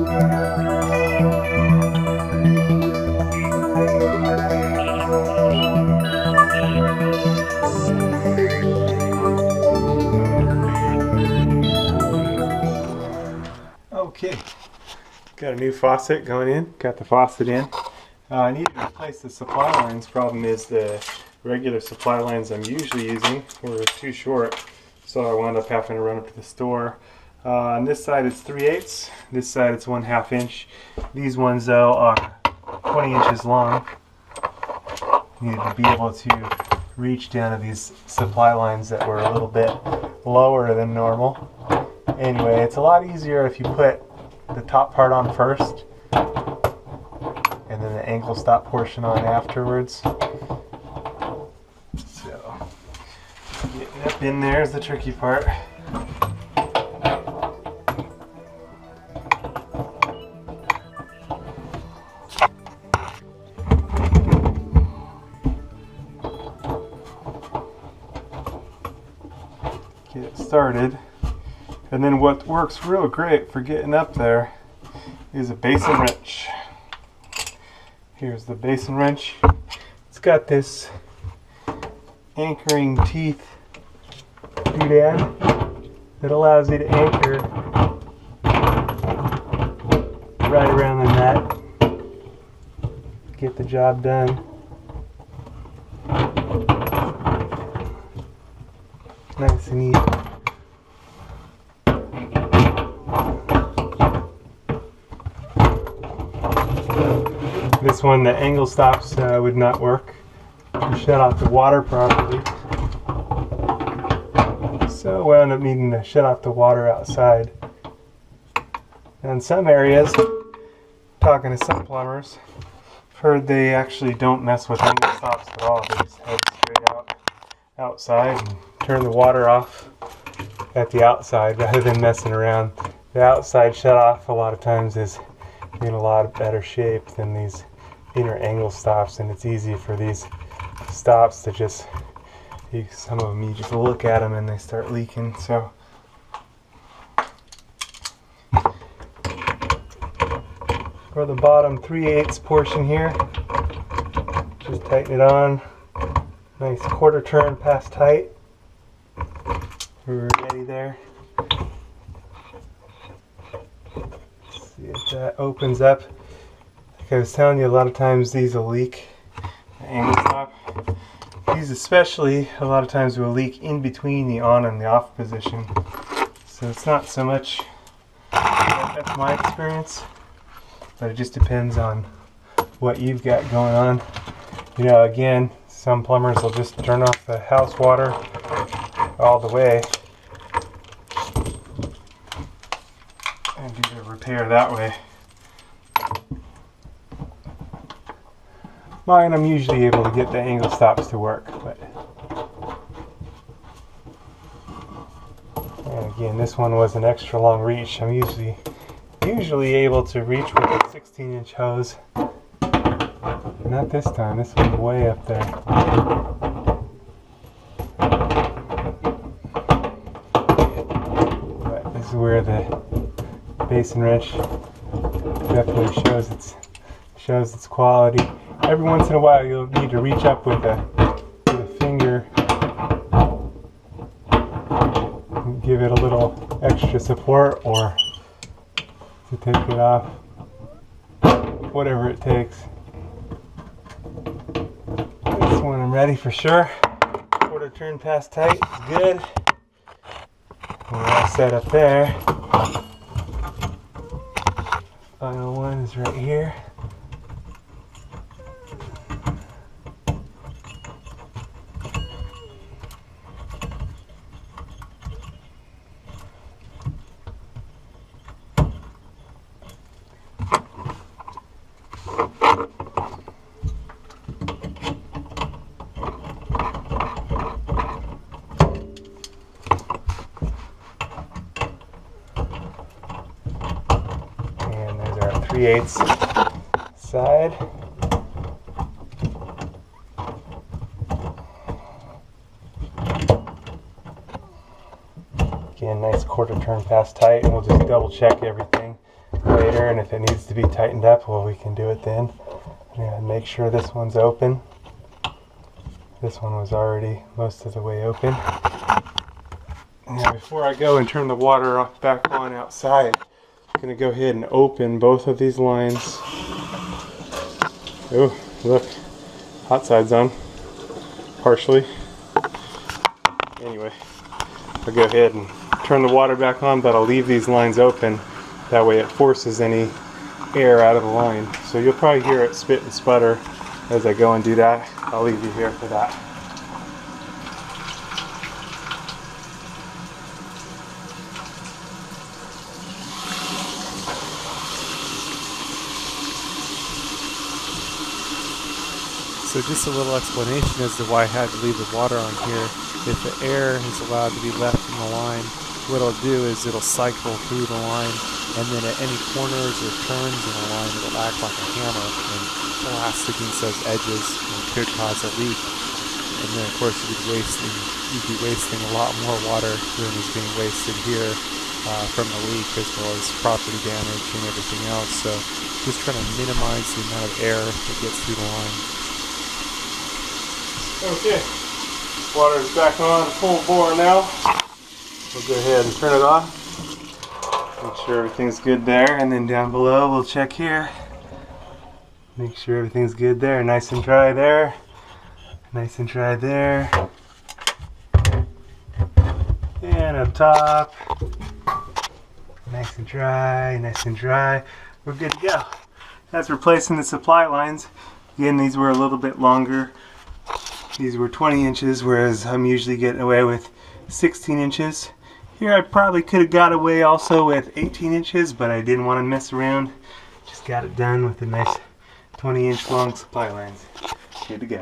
Okay, got a new faucet going in, got the faucet in. I need to replace the supply lines. Problem is the regular supply lines I'm usually using were too short, so I wound up having to run up to the store. On this side it's 3/8, this side it's 1/2 inch. These ones though are 20 inches long. Needed to be able to reach down to these supply lines that were a little bit lower than normal. Anyway, it's a lot easier if you put the top part on first and then the ankle stop portion on afterwards. So, getting up in there is the tricky part. Get it started. And then what works real great for getting up there is a basin wrench. Here's the basin wrench. It's got this anchoring teeth doodad that allows you to anchor right around the nut. Get the job done. Nice and easy. This one, the angle stops would not work to shut off the water properly. So I wound up needing to shut off the water outside. Now in some areas, talking to some plumbers, I've heard they actually don't mess with angle stops at all. They just head straight outside and turn the water off at the outside rather than messing around. The outside shut off a lot of times is in a lot better shape than these inner angle stops, and it's easy for these stops to just, some of them you just look at them and they start leaking. So for the bottom 3/8 portion here, just tighten it on. Nice quarter turn past tight. We're ready there. See if that opens up. Like I was telling you, a lot of times these will leak. The angle stop. These especially, a lot of times will leak in between the on and the off position. So it's not so much, that's my experience, but it just depends on what you've got going on. You know, again, some plumbers will just turn off the house water all the way and do the repair that way. Mine, I'm usually able to get the angle stops to work, but and again, this one was an extra long reach. I'm usually able to reach with a 16-inch hose. Not this time. This one's way up there. But this is where the basin wrench definitely shows its quality. Every once in a while, you'll need to reach up with a finger and give it a little extra support, or to take it off. Whatever it takes. This one I'm ready for sure. Quarter turn past tight is good. We're all set up there. Final one is right here. And there's our 3/8 side. Again, nice quarter turn past tight, and we'll just double check everything. Go later, and if it needs to be tightened up, well, we can do it then. And make sure this one's open. This one was already most of the way open. Now, before I go and turn the water back on outside, I'm going to go ahead and open both of these lines. Oh, look, hot side's on, partially. Anyway, I'll go ahead and turn the water back on, but I'll leave these lines open. That way it forces any air out of the line. So you'll probably hear it spit and sputter as I go and do that. I'll leave you here for that. So just a little explanation as to why I had to leave the water on here. If the air is allowed to be left in the line, what it'll do is it'll cycle through the line, and then at any corners or turns in the line, it'll act like a hammer and blast against those edges and could cause a leak. And then of course you'd be wasting a lot more water than is being wasted here from the leak, as well as property damage and everything else. So just trying to minimize the amount of air that gets through the line. Okay, water is back on full bore now. We'll go ahead and turn it off. Make sure everything's good there, and then down below we'll check here. Make sure everything's good there, nice and dry there. Nice and dry there. And up top. Nice and dry, nice and dry. We're good to go. That's replacing the supply lines. Again, these were a little bit longer. These were 20 inches, whereas I'm usually getting away with 16 inches. Here I probably could have got away also with 18 inches, but I didn't want to mess around. Just got it done with a nice 20-inch long supply lines. Good to go.